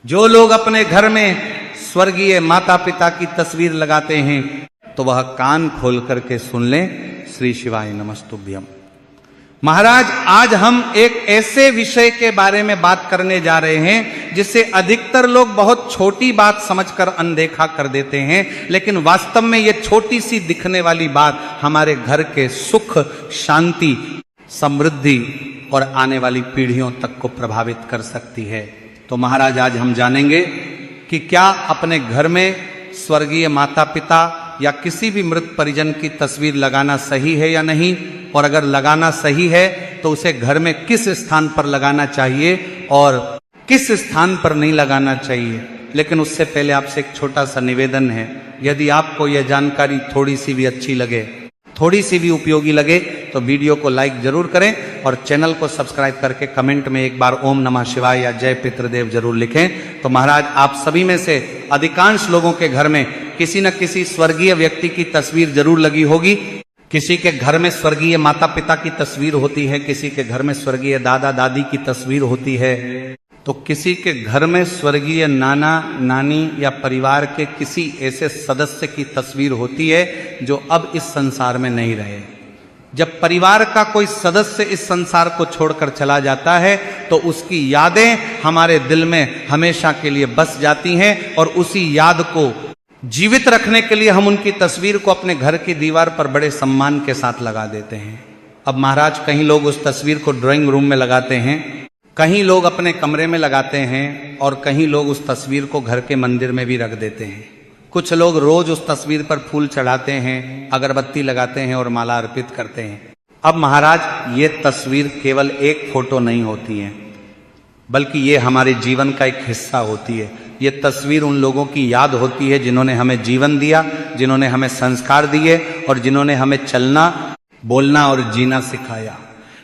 जो लोग अपने घर में स्वर्गीय माता पिता की तस्वीर लगाते हैं तो वह कान खोल करके सुन लें। श्री शिवाय नमस्तुभ्यम। महाराज, आज हम एक ऐसे विषय के बारे में बात करने जा रहे हैं जिसे अधिकतर लोग बहुत छोटी बात समझकर अनदेखा कर देते हैं, लेकिन वास्तव में यह छोटी सी दिखने वाली बात हमारे घर के सुख, शांति, समृद्धि और आने वाली पीढ़ियों तक को प्रभावित कर सकती है। तो महाराज, आज हम जानेंगे कि क्या अपने घर में स्वर्गीय माता पिता या किसी भी मृत परिजन की तस्वीर लगाना सही है या नहीं, और अगर लगाना सही है तो उसे घर में किस स्थान पर लगाना चाहिए और किस स्थान पर नहीं लगाना चाहिए। लेकिन उससे पहले आपसे एक छोटा सा निवेदन है, यदि आपको यह जानकारी थोड़ी सी भी अच्छी लगे, थोड़ी सी भी उपयोगी लगे, तो वीडियो को लाइक जरूर करें और चैनल को सब्सक्राइब करके कमेंट में एक बार ओम नमः शिवाय या जय पितृदेव जरूर लिखें। तो महाराज, आप सभी में से अधिकांश लोगों के घर में किसी न किसी स्वर्गीय व्यक्ति की तस्वीर जरूर लगी होगी। किसी के घर में स्वर्गीय माता पिता की तस्वीर होती है, किसी के घर में स्वर्गीय दादा दादी की तस्वीर होती है, तो किसी के घर में स्वर्गीय नाना नानी या परिवार के किसी ऐसे सदस्य की तस्वीर होती है जो अब इस संसार में नहीं रहे। जब परिवार का कोई सदस्य इस संसार को छोड़कर चला जाता है तो उसकी यादें हमारे दिल में हमेशा के लिए बस जाती हैं और उसी याद को जीवित रखने के लिए हम उनकी तस्वीर को अपने घर की दीवार पर बड़े सम्मान के साथ लगा देते हैं। अब महाराज, कहीं लोग उस तस्वीर को ड्राइंग रूम में लगाते हैं, कहीं लोग अपने कमरे में लगाते हैं और कहीं लोग उस तस्वीर को घर के मंदिर में भी रख देते हैं। कुछ लोग रोज उस तस्वीर पर फूल चढ़ाते हैं, अगरबत्ती लगाते हैं और माला अर्पित करते हैं। अब महाराज, ये तस्वीर केवल एक फोटो नहीं होती है, बल्कि ये हमारे जीवन का एक हिस्सा होती है। ये तस्वीर उन लोगों की याद होती है जिन्होंने हमें जीवन दिया, जिन्होंने हमें संस्कार दिए और जिन्होंने हमें चलना, बोलना और जीना सिखाया।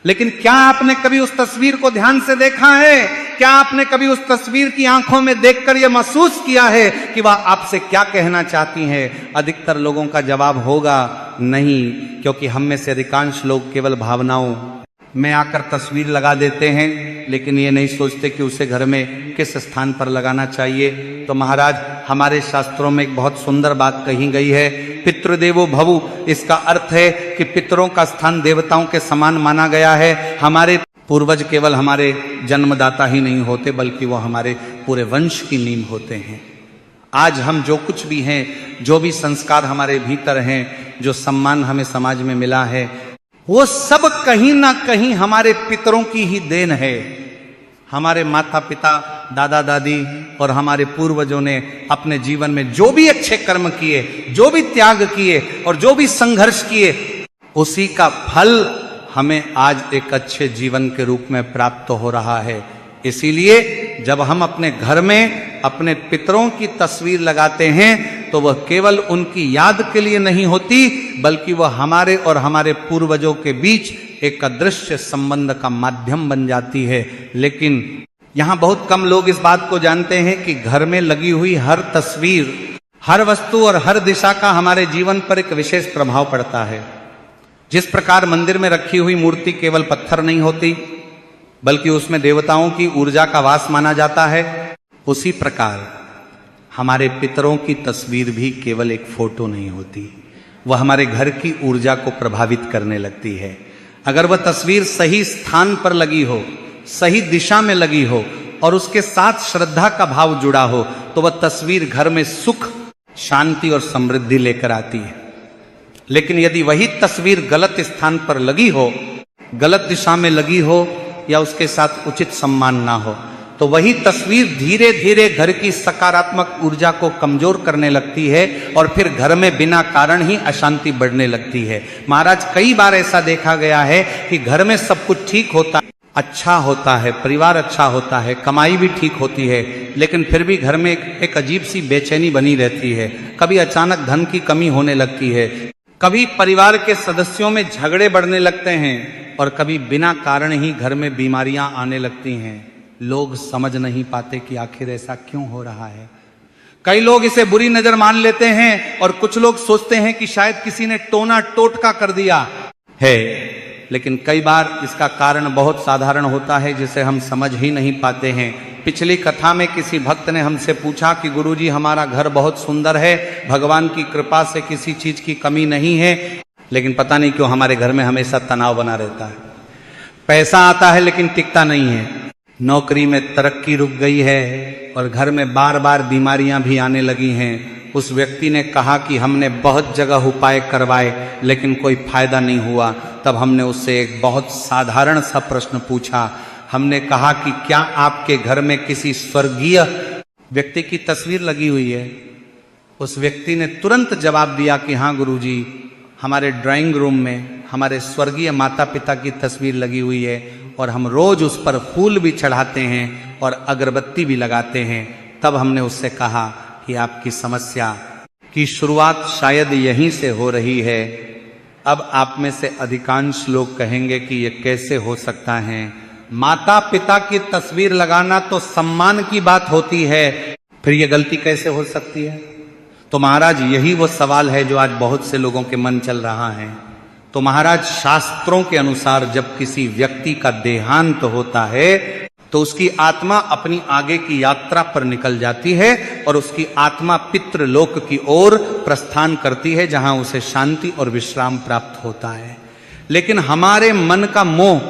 लेकिन क्या आपने कभी उस तस्वीर को ध्यान से देखा है? क्या आपने कभी उस तस्वीर की आंखों में देखकर यह महसूस किया है कि वह आपसे क्या कहना चाहती हैं? अधिकतर लोगों का जवाब होगा नहीं, क्योंकि हम में से अधिकांश लोग केवल भावनाओं में आकर तस्वीर लगा देते हैं, लेकिन ये नहीं सोचते कि उसे घर में किस स्थान पर लगाना चाहिए। तो महाराज, हमारे शास्त्रों में एक बहुत सुंदर बात कही गई है, पितृदेवो भवु। इसका अर्थ है कि पितरों का स्थान देवताओं के समान माना गया है। हमारे पूर्वज केवल हमारे जन्मदाता ही नहीं होते, बल्कि वो हमारे पूरे वंश की नींव होते हैं। आज हम जो कुछ भी हैं, जो भी संस्कार हमारे भीतर हैं, जो सम्मान हमें समाज में मिला है, वो सब कहीं ना कहीं हमारे पितरों की ही देन है। हमारे माता पिता, दादा दादी और हमारे पूर्वजों ने अपने जीवन में जो भी अच्छे कर्म किए, जो भी त्याग किए और जो भी संघर्ष किए, उसी का फल हमें आज एक अच्छे जीवन के रूप में प्राप्त हो रहा है। इसीलिए जब हम अपने घर में अपने पितरों की तस्वीर लगाते हैं तो वह केवल उनकी याद के लिए नहीं होती, बल्कि वह हमारे और हमारे पूर्वजों के बीच एक अदृश्य संबंध का माध्यम बन जाती है। लेकिन यहाँ बहुत कम लोग इस बात को जानते हैं कि घर में लगी हुई हर तस्वीर, हर वस्तु और हर दिशा का हमारे जीवन पर एक विशेष प्रभाव पड़ता है। जिस प्रकार मंदिर में रखी हुई मूर्ति केवल पत्थर नहीं होती, बल्कि उसमें देवताओं की ऊर्जा का वास माना जाता है, उसी प्रकार हमारे पितरों की तस्वीर भी केवल एक फोटो नहीं होती, वह हमारे घर की ऊर्जा को प्रभावित करने लगती है। अगर वह तस्वीर सही स्थान पर लगी हो, सही दिशा में लगी हो और उसके साथ श्रद्धा का भाव जुड़ा हो, तो वह तस्वीर घर में सुख, शांति और समृद्धि लेकर आती है। लेकिन यदि वही तस्वीर गलत स्थान पर लगी हो, गलत दिशा में लगी हो या उसके साथ उचित सम्मान ना हो, तो वही तस्वीर धीरे धीरे घर की सकारात्मक ऊर्जा को कमजोर करने लगती है और फिर घर में बिना कारण ही अशांति बढ़ने लगती है। महाराज, कई बार ऐसा देखा गया है कि घर में सब कुछ ठीक होता है, अच्छा होता है, परिवार अच्छा होता है, कमाई भी ठीक होती है, लेकिन फिर भी घर में एक अजीब सी बेचैनी बनी रहती है। कभी अचानक धन की कमी होने लगती है, कभी परिवार के सदस्यों में झगड़े बढ़ने लगते हैं और कभी बिना कारण ही घर में बीमारियां आने लगती हैं। लोग समझ नहीं पाते कि आखिर ऐसा क्यों हो रहा है। कई लोग इसे बुरी नजर मान लेते हैं और कुछ लोग सोचते हैं कि शायद किसी ने टोना टोटका कर दिया है, लेकिन कई बार इसका कारण बहुत साधारण होता है जिसे हम समझ ही नहीं पाते हैं। पिछली कथा में किसी भक्त ने हमसे पूछा कि गुरुजी हमारा घर बहुत सुंदर है, भगवान की कृपा से किसी चीज की कमी नहीं है, लेकिन पता नहीं क्यों हमारे घर में हमेशा तनाव बना रहता है। पैसा आता है लेकिन टिकता नहीं है, नौकरी में तरक्की रुक गई है और घर में बार बार बीमारियां भी आने लगी हैं। उस व्यक्ति ने कहा कि हमने बहुत जगह उपाय करवाए लेकिन कोई फायदा नहीं हुआ। तब हमने उससे एक बहुत साधारण सा प्रश्न पूछा। हमने कहा कि क्या आपके घर में किसी स्वर्गीय व्यक्ति की तस्वीर लगी हुई है? उस व्यक्ति ने तुरंत जवाब दिया कि हाँ गुरुजी, हमारे ड्राइंग रूम में हमारे स्वर्गीय माता पिता की तस्वीर लगी हुई है और हम रोज उस पर फूल भी चढ़ाते हैं और अगरबत्ती भी लगाते हैं। तब हमने उससे कहा कि आपकी समस्या की शुरुआत शायद यहीं से हो रही है। अब आप में से अधिकांश लोग कहेंगे कि ये कैसे हो सकता है? माता पिता की तस्वीर लगाना तो सम्मान की बात होती है, फिर ये गलती कैसे हो सकती है? तो महाराज यही वो सवाल है जो आज बहुत से लोगों के मन चल रहा है। तो महाराज शास्त्रों के अनुसार जब किसी व्यक्ति का देहांत होता है तो उसकी आत्मा अपनी आगे की यात्रा पर निकल जाती है और उसकी आत्मा पितृलोक की ओर प्रस्थान करती है, जहां उसे शांति और विश्राम प्राप्त होता है। लेकिन हमारे मन का मोह,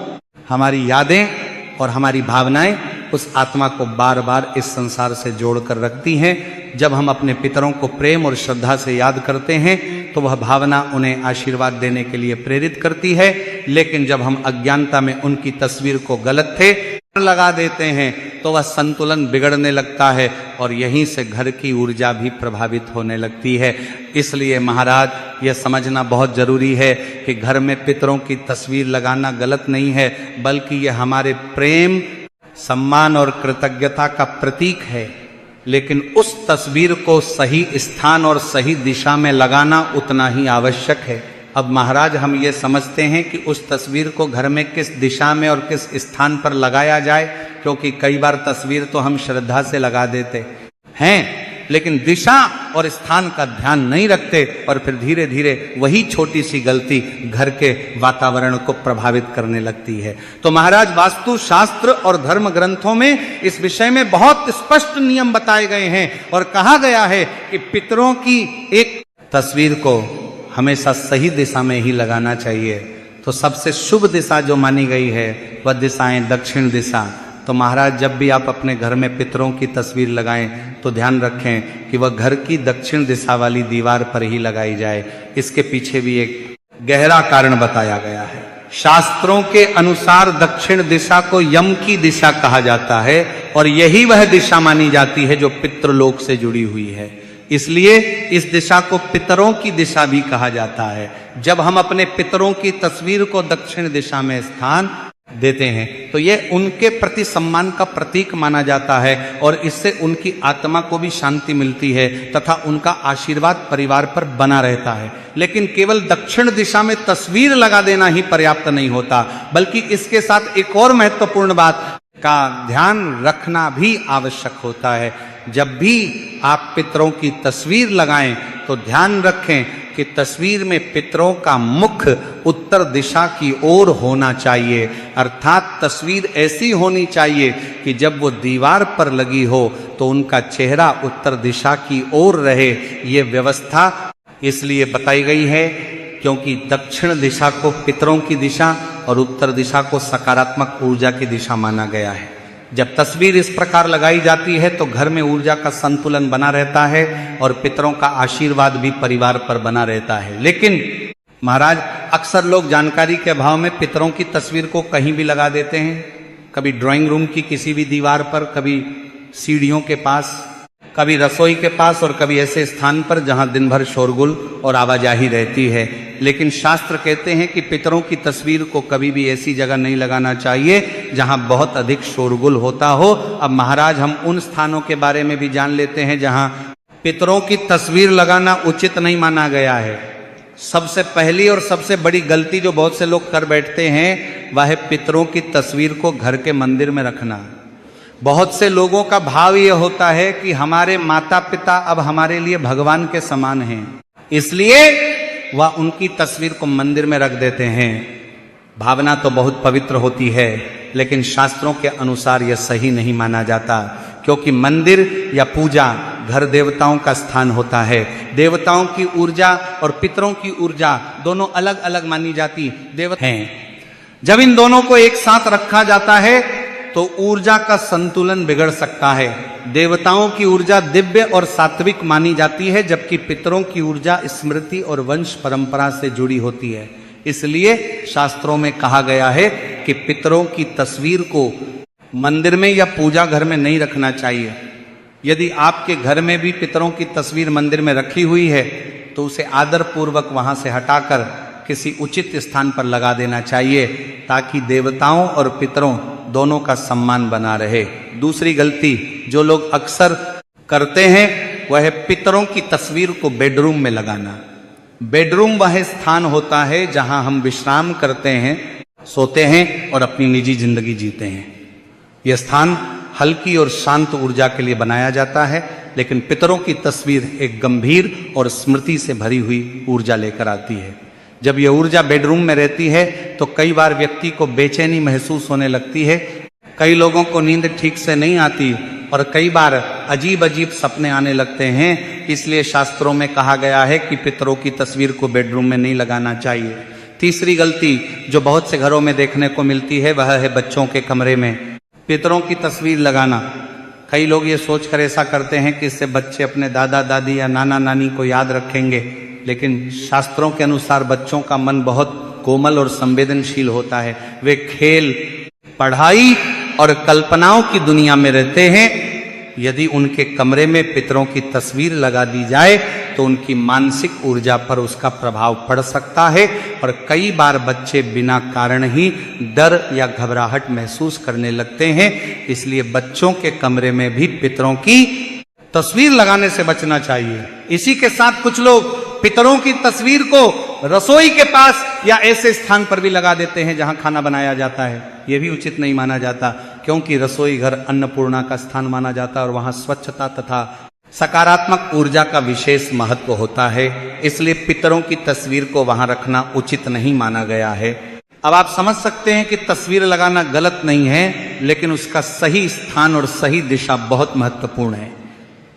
हमारी यादें और हमारी भावनाएं उस आत्मा को बार बार इस संसार से जोड़कर रखती हैं। जब हम अपने पितरों को प्रेम और श्रद्धा से याद करते हैं तो वह भावना उन्हें आशीर्वाद देने के लिए प्रेरित करती है। लेकिन जब हम अज्ञानता में उनकी तस्वीर को गलत थे लगा देते हैं तो वह संतुलन बिगड़ने लगता है और यहीं से घर की ऊर्जा भी प्रभावित होने लगती है। इसलिए महाराज यह समझना बहुत जरूरी है कि घर में पितरों की तस्वीर लगाना गलत नहीं है, बल्कि यह हमारे प्रेम, सम्मान और कृतज्ञता का प्रतीक है। लेकिन उस तस्वीर को सही स्थान और सही दिशा में लगाना उतना ही आवश्यक है। अब महाराज हम ये समझते हैं कि उस तस्वीर को घर में किस दिशा में और किस स्थान पर लगाया जाए, क्योंकि कई बार तस्वीर तो हम श्रद्धा से लगा देते हैं लेकिन दिशा और स्थान का ध्यान नहीं रखते और फिर धीरे धीरे वही छोटी सी गलती घर के वातावरण को प्रभावित करने लगती है। तो महाराज वास्तु शास्त्र और धर्म ग्रंथों में इस विषय में बहुत स्पष्ट नियम बताए गए हैं और कहा गया है कि पितरों की एक तस्वीर को हमेशा सही दिशा में ही लगाना चाहिए। तो सबसे शुभ दिशा जो मानी गई है वह दिशाएं दक्षिण दिशा। तो महाराज जब भी आप अपने घर में पितरों की तस्वीर लगाएं तो ध्यान रखें कि वह घर की दक्षिण दिशा वाली दीवार पर ही लगाई जाए। इसके पीछे भी एक गहरा कारण बताया गया है। शास्त्रों के अनुसार दक्षिण दिशा को यम की दिशा कहा जाता है और यही वह दिशा मानी जाती है जो पितृलोक से जुड़ी हुई है। इसलिए इस दिशा को पितरों की दिशा भी कहा जाता है। जब हम अपने पितरों की तस्वीर को दक्षिण दिशा में स्थान देते हैं तो यह उनके प्रति सम्मान का प्रतीक माना जाता है और इससे उनकी आत्मा को भी शांति मिलती है तथा उनका आशीर्वाद परिवार पर बना रहता है। लेकिन केवल दक्षिण दिशा में तस्वीर लगा देना ही पर्याप्त नहीं होता, बल्कि इसके साथ एक और महत्वपूर्ण बात का ध्यान रखना भी आवश्यक होता है। जब भी आप पितरों की तस्वीर लगाएं तो ध्यान रखें कि तस्वीर में पितरों का मुख उत्तर दिशा की ओर होना चाहिए, अर्थात तस्वीर ऐसी होनी चाहिए कि जब वो दीवार पर लगी हो तो उनका चेहरा उत्तर दिशा की ओर रहे। ये व्यवस्था इसलिए बताई गई है क्योंकि दक्षिण दिशा को पितरों की दिशा और उत्तर दिशा को सकारात्मक ऊर्जा की दिशा माना गया है। जब तस्वीर इस प्रकार लगाई जाती है तो घर में ऊर्जा का संतुलन बना रहता है और पितरों का आशीर्वाद भी परिवार पर बना रहता है। लेकिन महाराज अक्सर लोग जानकारी के अभाव में पितरों की तस्वीर को कहीं भी लगा देते हैं, कभी ड्राइंग रूम की किसी भी दीवार पर, कभी सीढ़ियों के पास, कभी रसोई के पास और कभी ऐसे स्थान पर जहां दिन भर शोरगुल और आवाजाही रहती है। लेकिन शास्त्र कहते हैं कि पितरों की तस्वीर को कभी भी ऐसी जगह नहीं लगाना चाहिए जहां बहुत अधिक शोरगुल होता हो। अब महाराज हम उन स्थानों के बारे में भी जान लेते हैं जहां पितरों की तस्वीर लगाना उचित नहीं माना गया है। सबसे पहली और सबसे बड़ी गलती जो बहुत से लोग कर बैठते हैं वह है पितरों की तस्वीर को घर के मंदिर में रखना। बहुत से लोगों का भाव यह होता है कि हमारे माता पिता अब हमारे लिए भगवान के समान हैं, इसलिए वह उनकी तस्वीर को मंदिर में रख देते हैं। भावना तो बहुत पवित्र होती है, लेकिन शास्त्रों के अनुसार यह सही नहीं माना जाता, क्योंकि मंदिर या पूजा घर देवताओं का स्थान होता है। देवताओं की ऊर्जा और पितरों की ऊर्जा दोनों अलग अलग मानी जाती देवता हैं। जब इन दोनों को एक साथ रखा जाता है तो ऊर्जा का संतुलन बिगड़ सकता है। देवताओं की ऊर्जा दिव्य और सात्विक मानी जाती है, जबकि पितरों की ऊर्जा स्मृति और वंश परंपरा से जुड़ी होती है। इसलिए शास्त्रों में कहा गया है कि पितरों की तस्वीर को मंदिर में या पूजा घर में नहीं रखना चाहिए। यदि आपके घर में भी पितरों की तस्वीर मंदिर में रखी हुई है तो उसे आदर पूर्वक वहां से हटाकर किसी उचित स्थान पर लगा देना चाहिए, ताकि देवताओं और पितरों दोनों का सम्मान बना रहे। दूसरी गलती जो लोग अक्सर करते हैं वह है पितरों की तस्वीर को बेडरूम में लगाना। बेडरूम वह स्थान होता है जहां हम विश्राम करते हैं, सोते हैं और अपनी निजी जिंदगी जीते हैं। यह स्थान हल्की और शांत ऊर्जा के लिए बनाया जाता है, लेकिन पितरों की तस्वीर एक गंभीर और स्मृति से भरी हुई ऊर्जा लेकर आती है। जब यह ऊर्जा बेडरूम में रहती है तो कई बार व्यक्ति को बेचैनी महसूस होने लगती है, कई लोगों को नींद ठीक से नहीं आती और कई बार अजीब अजीब सपने आने लगते हैं। इसलिए शास्त्रों में कहा गया है कि पितरों की तस्वीर को बेडरूम में नहीं लगाना चाहिए। तीसरी गलती जो बहुत से घरों में देखने को मिलती है वह है बच्चों के कमरे में पितरों की तस्वीर लगाना। कई लोग ये सोचकर ऐसा करते हैं कि इससे बच्चे अपने दादा दादी या नाना नानी को याद रखेंगे, लेकिन शास्त्रों के अनुसार बच्चों का मन बहुत कोमल और संवेदनशील होता है। वे खेल, पढ़ाई और कल्पनाओं की दुनिया में रहते हैं। यदि उनके कमरे में पितरों की तस्वीर लगा दी जाए तो उनकी मानसिक ऊर्जा पर उसका प्रभाव पड़ सकता है और कई बार बच्चे बिना कारण ही डर या घबराहट महसूस करने लगते हैं। इसलिए बच्चों के कमरे में भी पितरों की तस्वीर लगाने से बचना चाहिए। इसी के साथ कुछ लोग पितरों की तस्वीर को रसोई के पास या ऐसे स्थान पर भी लगा देते हैं जहां खाना बनाया जाता है। यह भी उचित नहीं माना जाता, क्योंकि रसोई घर अन्नपूर्णा का स्थान माना जाता है और वहां स्वच्छता तथा सकारात्मक ऊर्जा का विशेष महत्व होता है। इसलिए पितरों की तस्वीर को वहां रखना उचित नहीं माना गया है। अब आप समझ सकते हैं कि तस्वीर लगाना गलत नहीं है, लेकिन उसका सही स्थान और सही दिशा बहुत महत्वपूर्ण है।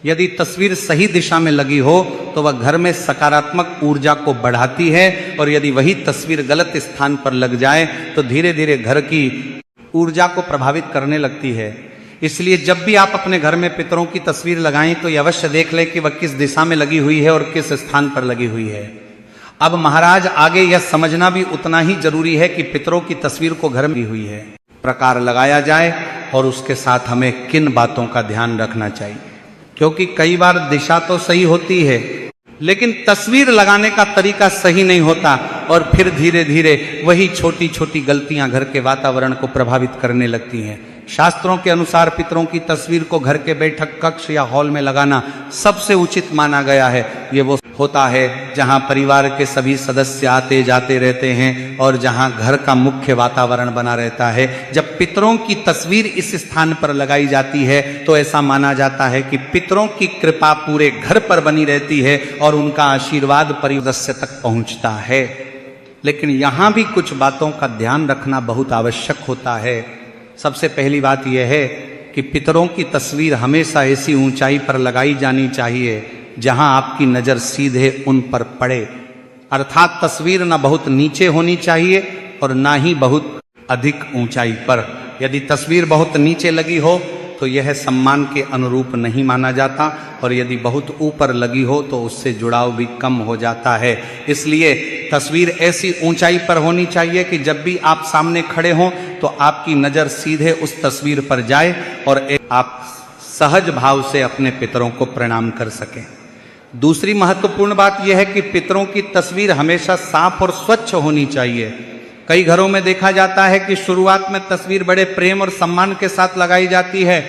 यदि तस्वीर सही दिशा में लगी हो तो वह घर में सकारात्मक ऊर्जा को बढ़ाती है, और यदि वही तस्वीर गलत स्थान पर लग जाए तो धीरे धीरे घर की ऊर्जा को प्रभावित करने लगती है। इसलिए जब भी आप अपने घर में पितरों की तस्वीर लगाएं तो यह अवश्य देख लें कि वह किस दिशा में लगी हुई है और किस स्थान पर लगी हुई है। अब महाराज आगे यह समझना भी उतना ही जरूरी है कि पितरों की तस्वीर को घर में हुई है प्रकार लगाया जाए और उसके साथ हमें किन बातों का ध्यान रखना चाहिए, क्योंकि कई बार दिशा तो सही होती है लेकिन तस्वीर लगाने का तरीका सही नहीं होता और फिर धीरे धीरे वही छोटी छोटी गलतियां घर के वातावरण को प्रभावित करने लगती हैं। शास्त्रों के अनुसार पितरों की तस्वीर को घर के बैठक कक्ष या हॉल में लगाना सबसे उचित माना गया है। ये वो होता है जहां परिवार के सभी सदस्य आते जाते रहते हैं और जहां घर का मुख्य वातावरण बना रहता है। जब पितरों की तस्वीर इस स्थान पर लगाई जाती है तो ऐसा माना जाता है कि पितरों की कृपा पूरे घर पर बनी रहती है और उनका आशीर्वाद परिवार सदस्य तक पहुंचता है। लेकिन यहां भी कुछ बातों का ध्यान रखना बहुत आवश्यक होता है। सबसे पहली बात यह है कि पितरों की तस्वीर हमेशा ऐसी ऊंचाई पर लगाई जानी चाहिए जहां आपकी नजर सीधे उन पर पड़े, अर्थात तस्वीर न बहुत नीचे होनी चाहिए और ना ही बहुत अधिक ऊंचाई पर। यदि तस्वीर बहुत नीचे लगी हो तो यह सम्मान के अनुरूप नहीं माना जाता, और यदि बहुत ऊपर लगी हो तो उससे जुड़ाव भी कम हो जाता है। इसलिए तस्वीर ऐसी ऊंचाई पर होनी चाहिए कि जब भी आप सामने खड़े हों तो आपकी नज़र सीधे उस तस्वीर पर जाए और आप सहज भाव से अपने पितरों को प्रणाम कर सकें। दूसरी महत्वपूर्ण बात यह है कि पितरों की तस्वीर हमेशा साफ और स्वच्छ होनी चाहिए। कई घरों में देखा जाता है कि शुरुआत में तस्वीर बड़े प्रेम और सम्मान के साथ लगाई जाती है,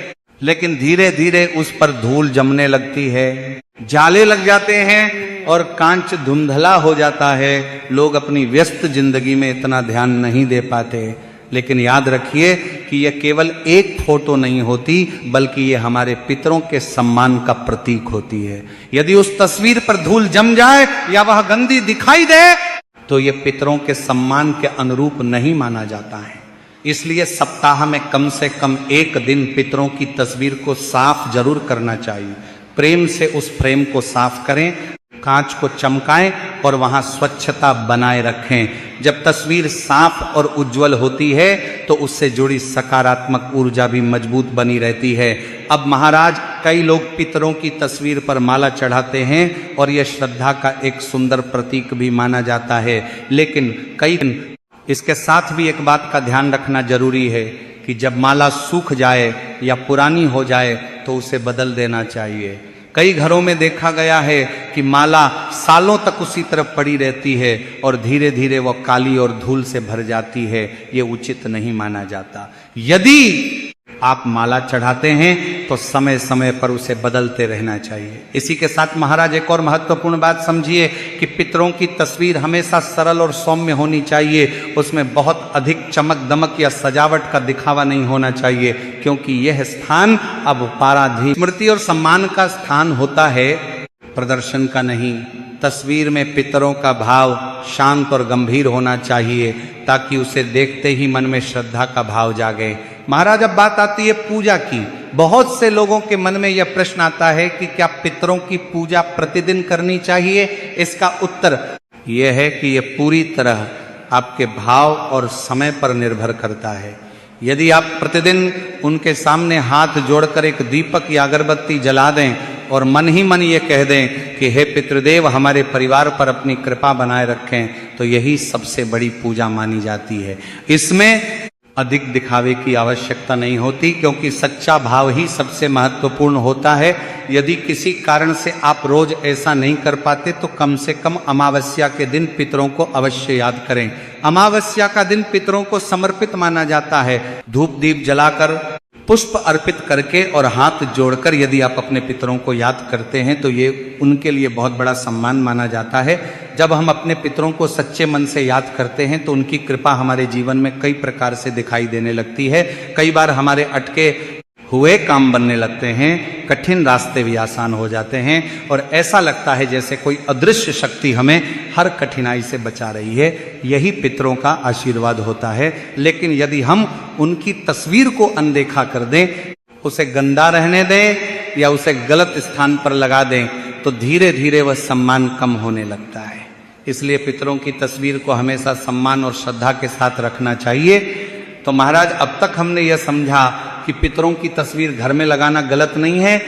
लेकिन धीरे धीरे उस पर धूल जमने लगती है, जाले लग जाते हैं और कांच धुंधला हो जाता है। लोग अपनी व्यस्त जिंदगी में इतना ध्यान नहीं दे पाते। लेकिन याद रखिए कि यह केवल एक फोटो नहीं होती, बल्कि ये हमारे पितरों के सम्मान का प्रतीक होती है। यदि उस तस्वीर पर धूल जम जाए या वह गंदी दिखाई दे तो ये पितरों के सम्मान के अनुरूप नहीं माना जाता है। इसलिए सप्ताह में कम से कम एक दिन पितरों की तस्वीर को साफ जरूर करना चाहिए। प्रेम से उस फ्रेम को साफ करें, कांच को चमकाएं और वहां स्वच्छता बनाए रखें। जब तस्वीर साफ और उज्जवल होती है तो उससे जुड़ी सकारात्मक ऊर्जा भी मजबूत बनी रहती है। अब महाराज, कई लोग पितरों की तस्वीर पर माला चढ़ाते हैं और यह श्रद्धा का एक सुंदर प्रतीक भी माना जाता है, लेकिन इसके साथ भी एक बात का ध्यान रखना जरूरी है कि जब माला सूख जाए या पुरानी हो जाए तो उसे बदल देना चाहिए। कई घरों में देखा गया है कि माला सालों तक उसी तरफ पड़ी रहती है और धीरे धीरे वह काली और धूल से भर जाती है। ये उचित नहीं माना जाता। यदि आप माला चढ़ाते हैं तो समय समय पर उसे बदलते रहना चाहिए। इसी के साथ महाराज एक और महत्वपूर्ण बात समझिए कि पितरों की तस्वीर हमेशा सरल और सौम्य होनी चाहिए। उसमें बहुत अधिक चमक दमक या सजावट का दिखावा नहीं होना चाहिए, क्योंकि यह स्थान अब पाराधीन स्मृति और सम्मान का स्थान होता है, प्रदर्शन का नहीं। तस्वीर में पितरों का भाव शांत और गंभीर होना चाहिए ताकि उसे देखते ही मन में श्रद्धा का भाव जागे। महाराज, अब बात आती है पूजा की। बहुत से लोगों के मन में यह प्रश्न आता है कि क्या पितरों की पूजा प्रतिदिन करनी चाहिए? इसका उत्तर यह है कि यह पूरी तरह आपके भाव और समय पर निर्भर करता है। यदि आप प्रतिदिन उनके सामने हाथ जोड़कर एक दीपक या अगरबत्ती जला दें और मन ही मन ये कह दें कि हे पितृदेव हमारे परिवार पर अपनी कृपा बनाए रखें, तो यही सबसे बड़ी पूजा मानी जाती है। इसमें अधिक दिखावे की आवश्यकता नहीं होती, क्योंकि सच्चा भाव ही सबसे महत्वपूर्ण होता है। यदि किसी कारण से आप रोज ऐसा नहीं कर पाते तो कम से कम अमावस्या के दिन पितरों को अवश्य याद करें। अमावस्या का दिन पितरों को समर्पित माना जाता है। धूप दीप जलाकर, पुष्प अर्पित करके और हाथ जोड़कर यदि आप अपने पितरों को याद करते हैं तो ये उनके लिए बहुत बड़ा सम्मान माना जाता है। जब हम अपने पितरों को सच्चे मन से याद करते हैं तो उनकी कृपा हमारे जीवन में कई प्रकार से दिखाई देने लगती है। कई बार हमारे अटके हुए काम बनने लगते हैं, कठिन रास्ते भी आसान हो जाते हैं और ऐसा लगता है जैसे कोई अदृश्य शक्ति हमें हर कठिनाई से बचा रही है। यही पितरों का आशीर्वाद होता है। लेकिन यदि हम उनकी तस्वीर को अनदेखा कर दें, उसे गंदा रहने दें या उसे गलत स्थान पर लगा दें, तो धीरे धीरे वह सम्मान कम होने लगता है। इसलिए पितरों की तस्वीर को हमेशा सम्मान और श्रद्धा के साथ रखना चाहिए। तो महाराज, अब तक हमने यह समझा कि पितरों की तस्वीर घर में लगाना गलत नहीं है,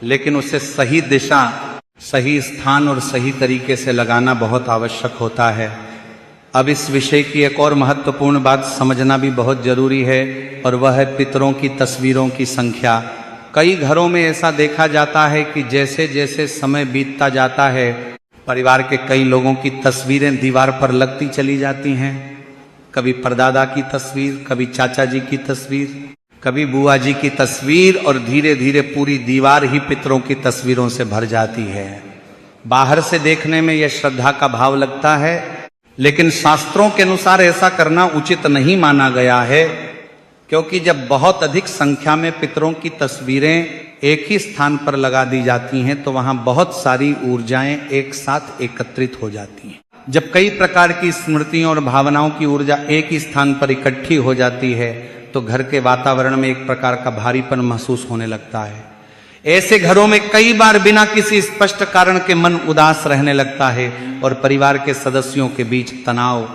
लेकिन उसे सही दिशा, सही स्थान और सही तरीके से लगाना बहुत आवश्यक होता है। अब इस विषय की एक और महत्वपूर्ण बात समझना भी बहुत जरूरी है, और वह है पितरों की तस्वीरों की संख्या। कई घरों में ऐसा देखा जाता है कि जैसे जैसे समय बीतता जाता है, परिवार के कई लोगों की तस्वीरें दीवार पर लगती चली जाती हैं। कभी परदादा की तस्वीर, कभी चाचा जी की तस्वीर, कभी बुआ जी की तस्वीर, और धीरे धीरे पूरी दीवार ही पितरों की तस्वीरों से भर जाती है। बाहर से देखने में यह श्रद्धा का भाव लगता है, लेकिन शास्त्रों के अनुसार ऐसा करना उचित नहीं माना गया है, क्योंकि जब बहुत अधिक संख्या में पितरों की तस्वीरें एक ही स्थान पर लगा दी जाती हैं तो वहां बहुत सारी ऊर्जाएं एक साथ एकत्रित हो जाती हैं। जब कई प्रकार की स्मृतियों और भावनाओं की ऊर्जा एक ही स्थान पर इकट्ठी हो जाती है तो घर के वातावरण में एक प्रकार का भारीपन महसूस होने लगता है। ऐसे घरों में कई बार बिना किसी स्पष्ट कारण के मन उदास रहने लगता है और परिवार के सदस्यों के बीच तनाव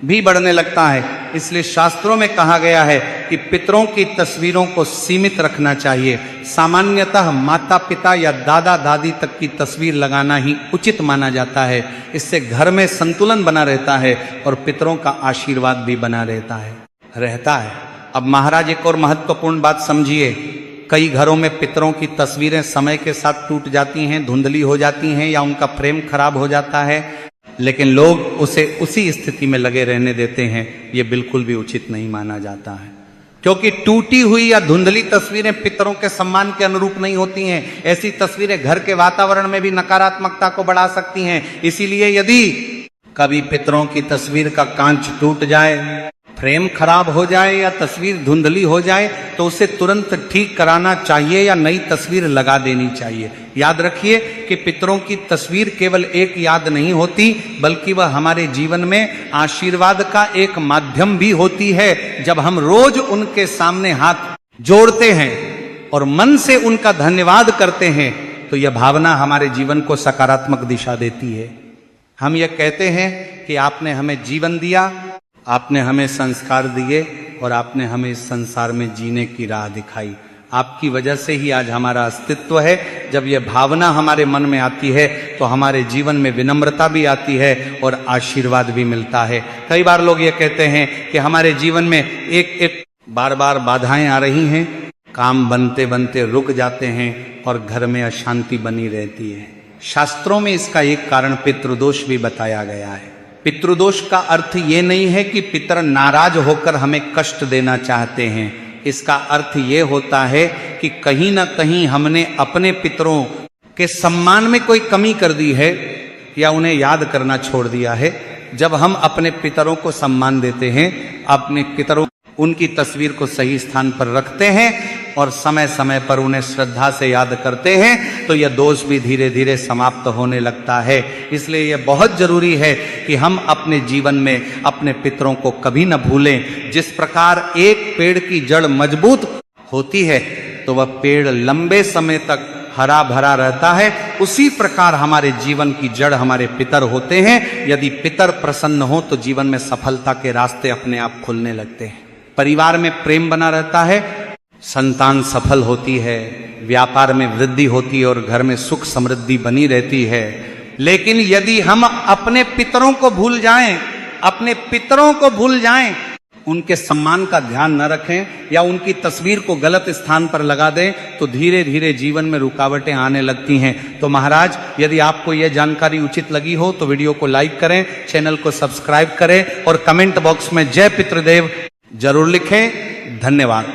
भी बढ़ने लगता है। इसलिए शास्त्रों में कहा गया है कि पितरों की तस्वीरों को सीमित रखना चाहिए। सामान्यतः माता पिता या दादा दादी तक की तस्वीर लगाना ही उचित माना जाता है। इससे घर में संतुलन बना रहता है और पितरों का आशीर्वाद भी बना रहता है। अब महाराज, एक और महत्वपूर्ण बात समझिए। कई घरों में पितरों की तस्वीरें समय के साथ टूट जाती हैं, धुंधली हो जाती हैं या उनका फ्रेम खराब हो जाता है, लेकिन लोग उसे उसी स्थिति में लगे रहने देते हैं। ये बिल्कुल भी उचित नहीं माना जाता है, क्योंकि टूटी हुई या धुंधली तस्वीरें पितरों के सम्मान के अनुरूप नहीं होती हैं। ऐसी तस्वीरें घर के वातावरण में भी नकारात्मकता को बढ़ा सकती हैं। इसीलिए यदि कभी पितरों की तस्वीर का कांच टूट जाए, फ्रेम खराब हो जाए या तस्वीर धुंधली हो जाए तो उसे तुरंत ठीक कराना चाहिए या नई तस्वीर लगा देनी चाहिए। याद रखिए कि पितरों की तस्वीर केवल एक याद नहीं होती, बल्कि वह हमारे जीवन में आशीर्वाद का एक माध्यम भी होती है। जब हम रोज उनके सामने हाथ जोड़ते हैं और मन से उनका धन्यवाद करते हैं तो यह भावना हमारे जीवन को सकारात्मक दिशा देती है। हम यह कहते हैं कि आपने हमें जीवन दिया, आपने हमें संस्कार दिए और आपने हमें इस संसार में जीने की राह दिखाई। आपकी वजह से ही आज हमारा अस्तित्व है। जब यह भावना हमारे मन में आती है तो हमारे जीवन में विनम्रता भी आती है और आशीर्वाद भी मिलता है। कई बार लोग ये कहते हैं कि हमारे जीवन में एक बार बार बाधाएं आ रही हैं, काम बनते बनते रुक जाते हैं और घर में अशांति बनी रहती है। शास्त्रों में इसका एक कारण पितृदोष भी बताया गया है। पितृदोष का अर्थ ये नहीं है कि पितर नाराज होकर हमें कष्ट देना चाहते हैं। इसका अर्थ ये होता है कि कहीं ना कहीं हमने अपने पितरों के सम्मान में कोई कमी कर दी है या उन्हें याद करना छोड़ दिया है। जब हम अपने पितरों को सम्मान देते हैं, अपने पितरों उनकी तस्वीर को सही स्थान पर रखते हैं और समय समय पर उन्हें श्रद्धा से याद करते हैं तो यह दोष भी धीरे धीरे समाप्त होने लगता है। इसलिए यह बहुत जरूरी है कि हम अपने जीवन में अपने पितरों को कभी न भूलें। जिस प्रकार एक पेड़ की जड़ मजबूत होती है तो वह पेड़ लंबे समय तक हरा भरा रहता है, उसी प्रकार हमारे जीवन की जड़ हमारे पितर होते हैं। यदि पितर प्रसन्न हो तो जीवन में सफलता के रास्ते अपने आप खुलने लगते हैं। परिवार में प्रेम बना रहता है, संतान सफल होती है, व्यापार में वृद्धि होती है और घर में सुख समृद्धि बनी रहती है। लेकिन यदि हम अपने पितरों को भूल जाएं, अपने पितरों को भूल जाएं, उनके सम्मान का ध्यान न रखें या उनकी तस्वीर को गलत स्थान पर लगा दें तो धीरे धीरे जीवन में रुकावटें आने लगती हैं। तो महाराज, यदि आपको यह जानकारी उचित लगी हो तो वीडियो को लाइक करें, चैनल को सब्सक्राइब करें और कमेंट बॉक्स में जय पितृदेव जरूर लिखें। धन्यवाद।